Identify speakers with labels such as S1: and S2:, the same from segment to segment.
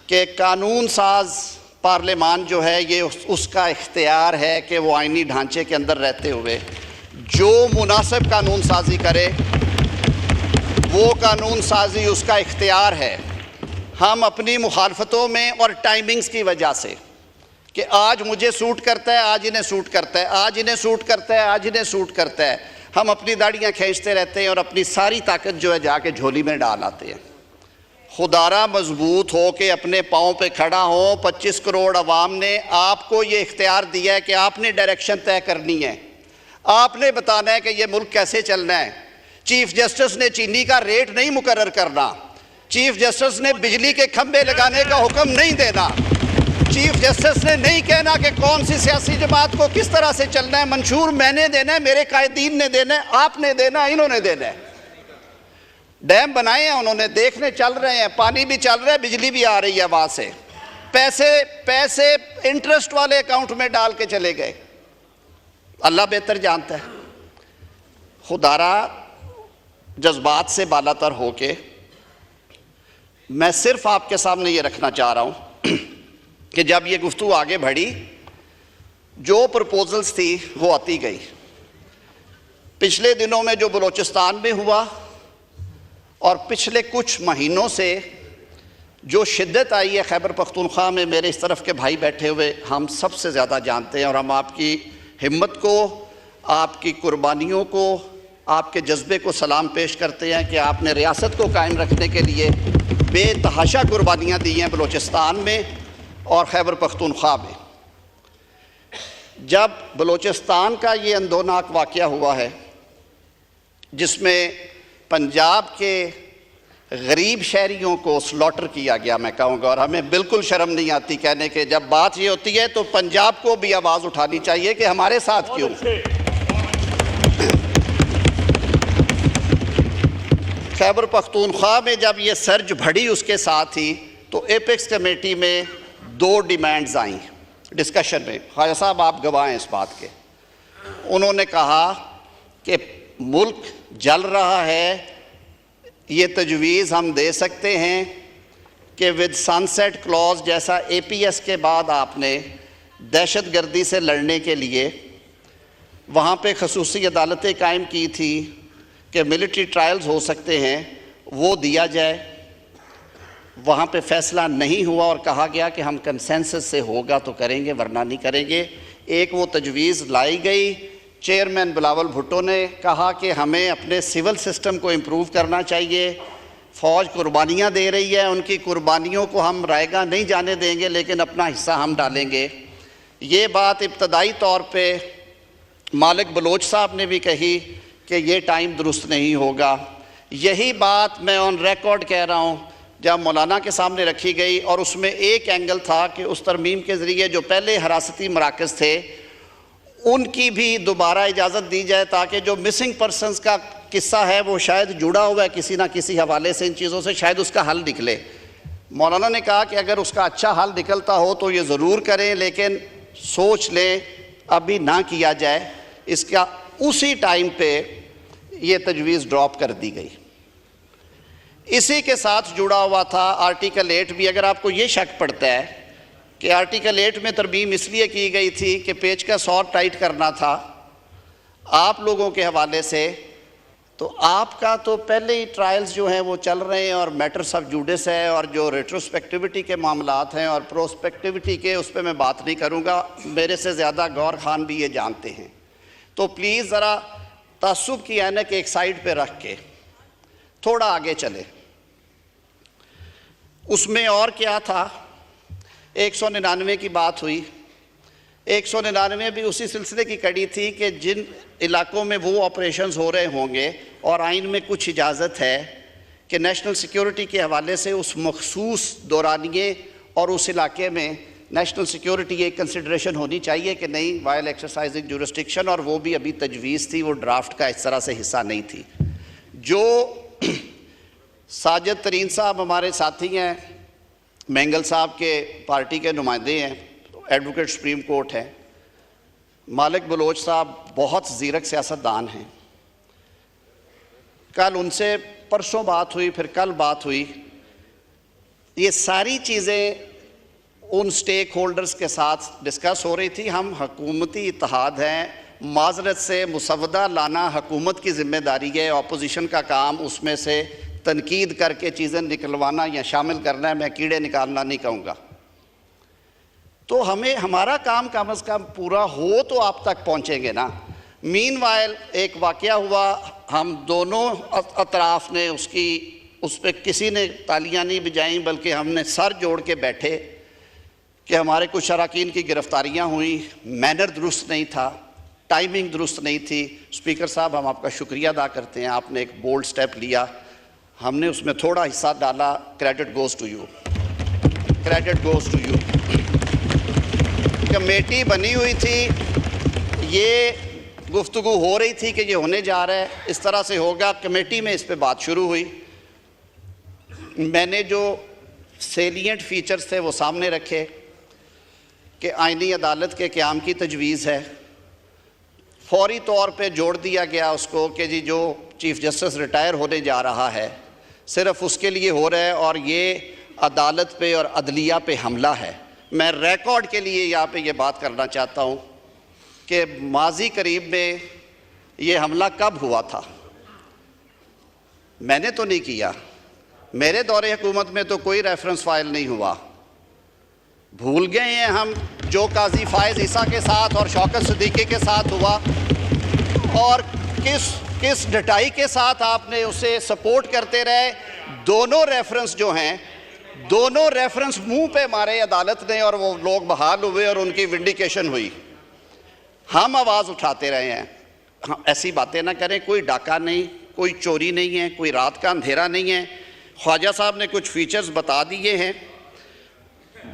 S1: کہ قانون ساز پارلیمان جو ہے یہ اس کا اختیار ہے کہ وہ آئینی ڈھانچے کے اندر رہتے ہوئے جو مناسب قانون سازی کرے، وہ قانون سازی اس کا اختیار ہے۔ ہم اپنی مخالفتوں میں اور ٹائمنگز کی وجہ سے کہ آج مجھے سوٹ کرتا ہے، آج انہیں سوٹ کرتا ہے، آج انہیں سوٹ کرتا ہے، آج انہیں سوٹ کرتا ہے، ہم اپنی داڑیاں کھینچتے رہتے ہیں اور اپنی ساری طاقت جو ہے جا کے جھولی میں ڈال آتے ہیں۔ خدارہ مضبوط ہو کے اپنے پاؤں پہ کھڑا ہو۔ 25 کروڑ عوام نے آپ کو یہ اختیار دیا ہے کہ آپ نے ڈائریکشن طے کرنی ہے، آپ نے بتانا ہے کہ یہ ملک کیسے چلنا ہے۔ چیف جسٹس نے چینی کا ریٹ نہیں مقرر کرنا، چیف جسٹس نے بجلی کے کھمبے لگانے کا حکم نہیں دینا، چیف جسٹس نے نہیں کہنا کہ کون سی سیاسی جماعت کو کس طرح سے چلنا ہے۔ منشور میں نے دینا ہے، میرے قائدین نے دینا ہے، آپ نے دینا ہے، انہوں نے دینا ہے۔ ڈیم بنائے ہیں انہوں نے، دیکھنے چل رہے ہیں، پانی بھی چل رہا ہے، بجلی بھی آ رہی ہے وہاں سے، پیسے انٹرسٹ والے اکاؤنٹ میں ڈال کے چلے گئے۔ اللہ بہتر جانتا ہے۔ خدارہ جذبات سے بالاتر ہو کے میں صرف آپ کے سامنے یہ رکھنا چاہ رہا ہوں کہ جب یہ گفتگو آگے بڑھی، جو پرپوزلز تھی وہ آتی گئی۔ پچھلے دنوں میں جو بلوچستان میں ہوا اور پچھلے کچھ مہینوں سے جو شدت آئی ہے خیبر پختونخوا میں، میرے اس طرف کے بھائی بیٹھے ہوئے ہم سب سے زیادہ جانتے ہیں، اور ہم آپ کی ہمت کو، آپ کی قربانیوں کو، آپ کے جذبے کو سلام پیش کرتے ہیں کہ آپ نے ریاست کو قائم رکھنے کے لیے بے تحاشا قربانیاں دی ہیں بلوچستان میں اور خیبر پختونخوا میں۔ جب بلوچستان کا یہ اندوناک واقعہ ہوا ہے جس میں پنجاب کے غریب شہریوں کو سلوٹر کیا گیا، میں کہوں گا، اور ہمیں بالکل شرم نہیں آتی کہنے کہ جب بات یہ ہوتی ہے تو پنجاب کو بھی آواز اٹھانی چاہیے کہ ہمارے ساتھ کیوں۔ خیبر پختونخوا میں جب یہ سرج بڑھی اس کے ساتھ ہی تو ایپیکس کمیٹی میں 2 ڈیمانڈز آئیں ڈسکشن میں۔ خواجہ صاحب آپ گواہ ہیں اس بات کے۔ انہوں نے کہا کہ ملک جل رہا ہے، یہ تجویز ہم دے سکتے ہیں کہ ود سن سیٹ کلوز جیسا اے پی ایس کے بعد آپ نے دہشت گردی سے لڑنے کے لیے وہاں پہ خصوصی عدالتیں قائم کی تھی کہ ملٹری ٹرائلز ہو سکتے ہیں، وہ دیا جائے۔ وہاں پہ فیصلہ نہیں ہوا اور کہا گیا کہ ہم کنسنسس سے ہوگا تو کریں گے ورنہ نہیں کریں گے۔ ایک وہ تجویز لائی گئی، چیئرمین بلاول بھٹو نے کہا کہ ہمیں اپنے سول سسٹم کو امپروو کرنا چاہیے، فوج قربانیاں دے رہی ہے، ان کی قربانیوں کو ہم رائے گاہ نہیں جانے دیں گے لیکن اپنا حصہ ہم ڈالیں گے۔ یہ بات ابتدائی طور پہ مالک بلوچ صاحب نے بھی کہی کہ یہ ٹائم درست نہیں ہوگا۔ یہی بات میں آن ریکارڈ کہہ رہا ہوں جب مولانا کے سامنے رکھی گئی، اور اس میں ایک اینگل تھا کہ اس ترمیم کے ذریعے جو پہلے حراستی مراکز تھے ان کی بھی دوبارہ اجازت دی جائے تاکہ جو مسنگ پرسنز کا قصہ ہے وہ شاید جڑا ہوا ہے کسی نہ کسی حوالے سے ان چیزوں سے، شاید اس کا حل نکلے۔ مولانا نے کہا کہ اگر اس کا اچھا حل نکلتا ہو تو یہ ضرور کریں لیکن سوچ لیں ابھی نہ کیا جائے۔ اس کا اسی ٹائم پہ یہ تجویز ڈراپ کر دی گئی۔ اسی کے ساتھ جڑا ہوا تھا آرٹیکل 8 بھی۔ اگر آپ کو یہ شک پڑتا ہے کہ آرٹیکل 8 میں ترمیم اس لیے کی گئی تھی کہ پیچکس اور ٹائٹ کرنا تھا آپ لوگوں کے حوالے سے، تو آپ کا تو پہلے ہی ٹرائلز جو ہیں وہ چل رہے ہیں اور میٹرز آف جوڈس ہے، اور جو ریٹروسپیکٹیوٹی کے معاملات ہیں اور پروسپیکٹیوٹی کے، اس پہ میں بات نہیں کروں گا، میرے سے زیادہ غور خان بھی یہ جانتے ہیں۔ تو پلیز ذرا تعصب کی اینک ایک سائیڈ پہ رکھ کے تھوڑا آگے چلے۔ اس میں اور کیا تھا؟ 199 کی بات ہوئی۔ 199 بھی اسی سلسلے کی کڑی تھی کہ جن علاقوں میں وہ آپریشنز ہو رہے ہوں گے اور آئین میں کچھ اجازت ہے کہ نیشنل سیکیورٹی کے حوالے سے اس مخصوص دورانیے اور اس علاقے میں نیشنل سیکیورٹی ایک کنسیڈریشن ہونی چاہیے کہ نہیں، وائل ایکسرسائزنگ جورسڈکشن، اور وہ بھی ابھی تجویز تھی، وہ ڈرافٹ کا اس طرح سے حصہ نہیں تھی۔ جو ساجد ترین صاحب ہمارے ساتھی ہیں، مینگل صاحب کے پارٹی کے نمائندے ہیں، ایڈوکیٹ سپریم کورٹ ہیں، مالک بلوچ صاحب بہت زیرک سیاستدان ہیں۔ کل ان سے پرسوں بات ہوئی، پھر کل بات ہوئی، یہ ساری چیزیں ان سٹیک ہولڈرز کے ساتھ ڈسکس ہو رہی تھی. ہم حکومتی اتحاد ہیں, معذرت سے مسودہ لانا حکومت کی ذمہ داری ہے, اپوزیشن کا کام اس میں سے تنقید کر کے چیزیں نکلوانا یا شامل کرنا ہے, میں کیڑے نکالنا نہیں کہوں گا. تو ہمیں ہمارا کام کم از کم پورا ہو تو آپ تک پہنچیں گے نا. مین وائل ایک واقعہ ہوا, ہم دونوں اطراف نے اس پہ کسی نے تالیاں نہیں بجائیں, بلکہ ہم نے سر جوڑ کے بیٹھے کہ ہمارے کچھ شراکین کی گرفتاریاں ہوئیں, مینر درست نہیں تھا, ٹائمنگ درست نہیں تھی. اسپیکر صاحب ہم آپ کا شکریہ ادا کرتے ہیں, آپ نے ایک بولڈ سٹیپ لیا, ہم نے اس میں تھوڑا حصہ ڈالا. Credit goes to you, credit goes to you. Committee بنی ہوئی تھی, یہ گفتگو ہو رہی تھی کہ یہ ہونے جا رہا ہے, اس طرح سے ہوگا. کمیٹی میں اس پہ بات شروع ہوئی, میں نے جو سیلینٹ فیچرز تھے وہ سامنے رکھے کہ آئینی عدالت کے قیام کی تجویز ہے. فوری طور پہ جوڑ دیا گیا اس کو کہ جی جو چیف جسٹس ریٹائر ہونے جا رہا ہے صرف اس کے لیے ہو رہا ہے, اور یہ عدالت پہ اور عدلیہ پہ حملہ ہے. میں ریکارڈ کے لیے یہاں پہ یہ بات کرنا چاہتا ہوں کہ ماضی قریب میں یہ حملہ کب ہوا تھا. میں نے تو نہیں کیا, میرے دور حکومت میں تو کوئی ریفرنس فائل نہیں ہوا. بھول گئے ہیں ہم جو قاضی فائز عیسیٰ کے ساتھ اور شوکت صدیقی کے ساتھ ہوا, اور کس ڈٹائی کے ساتھ آپ نے اسے سپورٹ کرتے رہے. دونوں ریفرنس جو ہیں, دونوں ریفرنس منہ پہ مارے عدالت نے, اور وہ لوگ بحال ہوئے اور ان کی ونڈیکیشن ہوئی. ہم آواز اٹھاتے رہے ہیں. ایسی باتیں نہ کریں, کوئی ڈاکہ نہیں, کوئی چوری نہیں ہے, کوئی رات کا اندھیرا نہیں ہے. خواجہ صاحب نے کچھ فیچرز بتا دیے ہیں.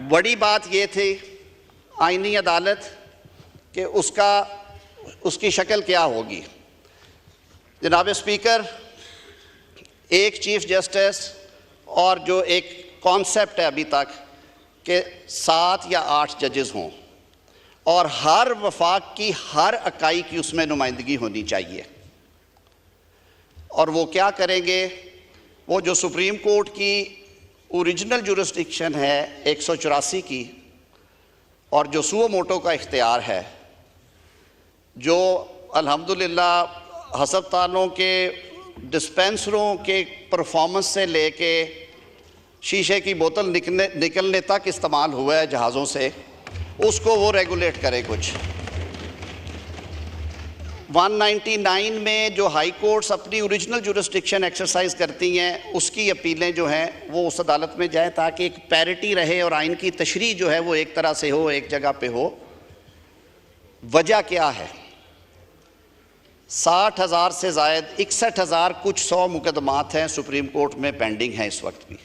S1: بڑی بات یہ تھی آئینی عدالت کہ اس کی شکل کیا ہوگی. جناب اسپیکر, ایک چیف جسٹس اور جو ایک کانسیپٹ ہے ابھی تک کہ 7 یا 8 ججز ہوں, اور ہر وفاق کی ہر اکائی کی اس میں نمائندگی ہونی چاہیے. اور وہ کیا کریں گے, وہ جو سپریم کورٹ کی اوریجنل جورسڈکشن ہے 184 کی, اور جو سو موٹو کا اختیار ہے, جو الحمدللہ ہسپتالوں کے ڈسپینسروں کے پرفارمنس سے لے کے شیشے کی بوتل نکلنے تک استعمال ہوا ہے جہازوں سے, اس کو وہ ریگولیٹ کرے. کچھ 199 میں جو ہائی کورٹس اپنی اوریجنل جورسڈکشن ایکسرسائز کرتی ہیں, اس کی اپیلیں جو ہیں وہ اس عدالت میں جائیں تاکہ ایک پیرٹی رہے اور آئین کی تشریح جو ہے وہ ایک طرح سے ہو, ایک جگہ پہ ہو. وجہ کیا ہے؟ 60,000 سے زائد 61,000 کچھ 100 مقدمات ہیں سپریم کورٹ میں پینڈنگ ہیں اس وقت بھی.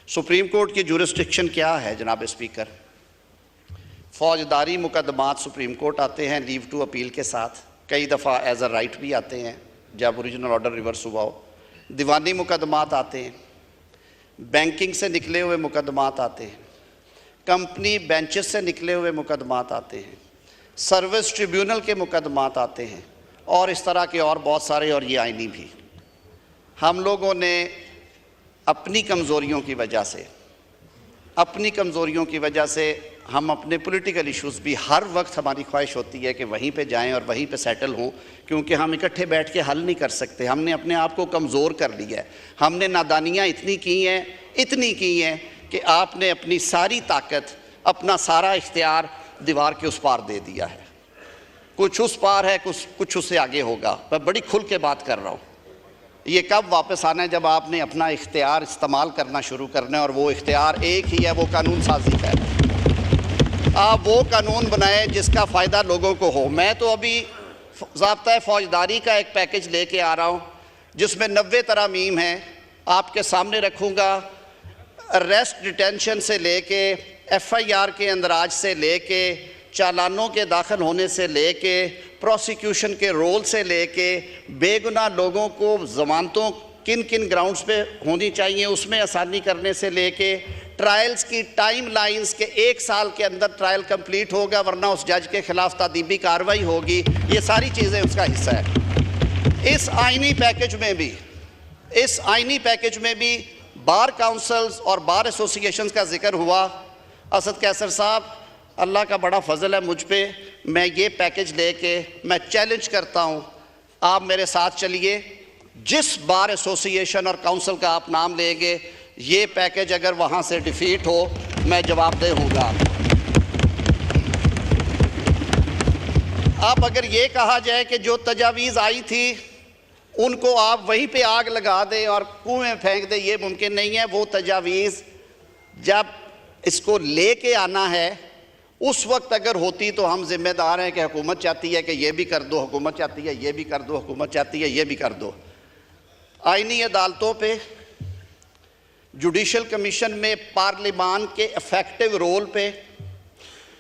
S1: سپریم کورٹ کی جورسڈکشن کیا ہے جناب اسپیکر؟ فوجداری مقدمات سپریم کورٹ آتے ہیں لیو ٹو اپیل کے ساتھ, کئی دفعہ ایز اے رائٹ بھی آتے ہیں جب اوریجنل آرڈر ریورس ہوا ہو. دیوانی مقدمات آتے ہیں, بینکنگ سے نکلے ہوئے مقدمات آتے ہیں, کمپنی بینچز سے نکلے ہوئے مقدمات آتے ہیں, سروس ٹریبیونل کے مقدمات آتے ہیں, اور اس طرح کے اور بہت سارے, اور یہ آئینی بھی. ہم لوگوں نے اپنی کمزوریوں کی وجہ سے ہم اپنے پولیٹیکل ایشوز بھی ہر وقت ہماری خواہش ہوتی ہے کہ وہیں پہ جائیں اور وہیں پہ سیٹل ہوں, کیونکہ ہم اکٹھے بیٹھ کے حل نہیں کر سکتے. ہم نے اپنے آپ کو کمزور کر لیا ہے. ہم نے نادانیاں اتنی کی ہیں کہ آپ نے اپنی ساری طاقت, اپنا سارا اختیار دیوار کے اس پار دے دیا ہے. کچھ اس پار ہے, کچھ اس سے آگے ہوگا. میں بڑی کھل کے بات کر رہا ہوں. یہ کب واپس آنا ہے؟ جب آپ نے اپنا اختیار استعمال کرنا شروع کرنا ہے, اور وہ اختیار ایک ہی ہے, وہ قانون سازی کا ہے. آپ وہ قانون بنائیں جس کا فائدہ لوگوں کو ہو. میں تو ابھی ضابطۂ فوجداری کا ایک پیکج لے کے آ رہا ہوں جس میں 90 ترامیم ہیں, آپ کے سامنے رکھوں گا. اریسٹ ڈیٹینشن سے لے کے FIR کے اندراج سے لے کے چالانوں کے داخل ہونے سے لے کے پروسیکیوشن کے رول سے لے کے بے گناہ لوگوں کو ضمانتوں کن گراؤنڈز پہ ہونی چاہیے اس میں آسانی کرنے سے لے کے ٹرائلز کی ٹائم لائنز کے 1 سال کے اندر ٹرائل کمپلیٹ ہوگا ورنہ اس جج کے خلاف تادیبی کارروائی ہوگی. یہ ساری چیزیں اس کا حصہ ہے. اس آئینی پیکج میں بھی بار کاؤنسلز اور بار ایسوسیشنز کا ذکر ہوا. اسد قیصر صاحب، اللہ کا بڑا فضل ہے مجھ پہ، میں یہ پیکج لے کے میں چیلنج کرتا ہوں، آپ میرے ساتھ چلیے، جس بار ایسوسیشن اور کاؤنسل کا آپ نام لیں گے، یہ پیکج اگر وہاں سے ڈیفیٹ ہو میں جواب دہ ہوں گا. اب اگر یہ کہا جائے کہ جو تجاویز آئی تھی ان کو آپ وہیں پہ آگ لگا دیں اور کنویں میں پھینک دیں، یہ ممکن نہیں ہے. وہ تجاویز جب اس کو لے کے آنا ہے اس وقت اگر ہوتی تو ہم ذمہ دار ہیں کہ حکومت چاہتی ہے کہ یہ بھی کر دو، حکومت چاہتی ہے یہ بھی کر دو، حکومت چاہتی ہے یہ بھی کر دو. آئینی عدالتوں پہ، جوڈیشل کمیشن میں پارلیمان کے افیکٹو رول پہ،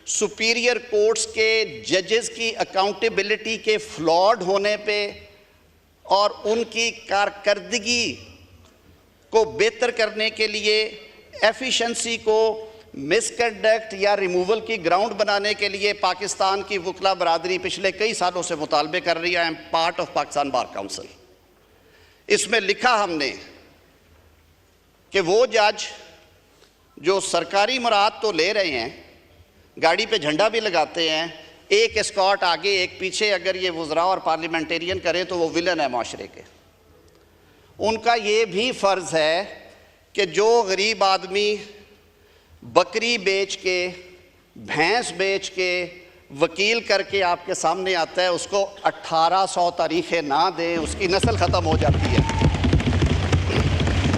S1: سپیریئر کورٹس کے ججز کی اکاؤنٹیبلٹی کے فلاڈ ہونے پہ اور ان کی کارکردگی کو بہتر کرنے کے لیے ایفیشنسی کو مس کنڈکٹ یا ریموول کی گراؤنڈ بنانے کے لیے پاکستان کی وکلا برادری پچھلے کئی سالوں سے مطالبے کر رہی ہے. I am part of Pakistan Bar Council. اس میں لکھا ہم نے کہ وہ جج جو سرکاری مراد تو لے رہے ہیں، گاڑی پہ جھنڈا بھی لگاتے ہیں، ایک اسکاٹ آگے ایک پیچھے، اگر یہ وزراء اور پارلیمنٹیرین کریں تو وہ ولن ہے معاشرے کے. ان کا یہ بھی فرض ہے کہ جو غریب آدمی بکری بیچ کے، بھینس بیچ کے، وکیل کر کے آپ کے سامنے آتا ہے، اس کو 1800 تاریخیں نہ دیں، اس کی نسل ختم ہو جاتی ہے.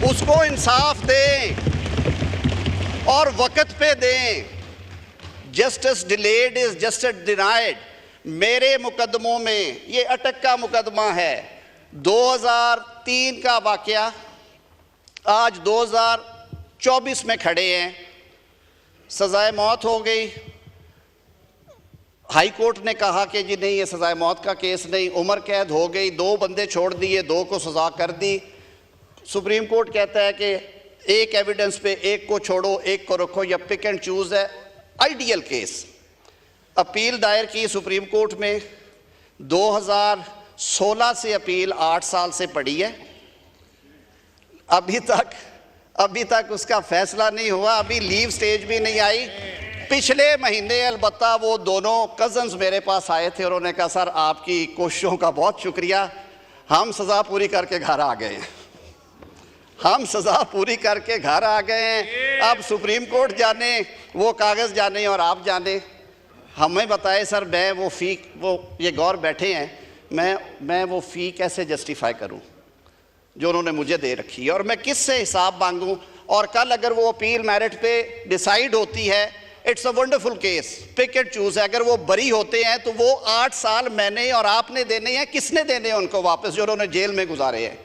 S1: اس کو انصاف دیں اور وقت پہ دیں. Justice delayed is justice denied. میرے مقدموں میں یہ اٹک کا مقدمہ ہے، 2003 کا واقعہ، آج 2024 میں کھڑے ہیں. سزائے موت ہو گئی، ہائی کورٹ نے کہا کہ جی نہیں یہ سزائے موت کا کیس نہیں، عمر قید ہو گئی، 2 بندے چھوڑ دیے، 2 کو سزا کر دی. سپریم کورٹ کہتا ہے کہ ایک ایویڈنس پہ ایک کو چھوڑو، ایک کو رکھو، یا پک اینڈ چوز ہے. Ideal case. اپیل دائر کی سپریم کورٹ میں، 2016 سے اپیل 8 سال سے پڑی ہے، ابھی تک اس کا فیصلہ نہیں ہوا، ابھی لیو سٹیج بھی نہیں آئی. پچھلے مہینے البتہ وہ دونوں کزنز میرے پاس آئے تھے اور انہوں نے کہا سر آپ کی کوششوں کا بہت شکریہ، ہم سزا پوری کر کے گھر آ گئے ہیں. ہم سزا پوری کر کے گھر آ گئے ہیں. اب سپریم کورٹ جانے، وہ کاغذ جانے اور آپ جانے. ہمیں بتائے سر میں وہ یہ گور بیٹھے ہیں، میں وہ فی کیسے جسٹیفائی کروں جو انہوں نے مجھے دے رکھی ہے، اور میں کس سے حساب مانگوں. اور کل اگر وہ اپیل میرٹ پہ ڈیسائیڈ ہوتی ہے، it's a wonderful case, pick and choose ہے. اگر وہ بری ہوتے ہیں تو وہ 8 سال میں نے اور آپ نے دینے ہیں. کس نے دینے ہیں ان کو واپس جو انہوں نے جیل میں گزارے ہیں؟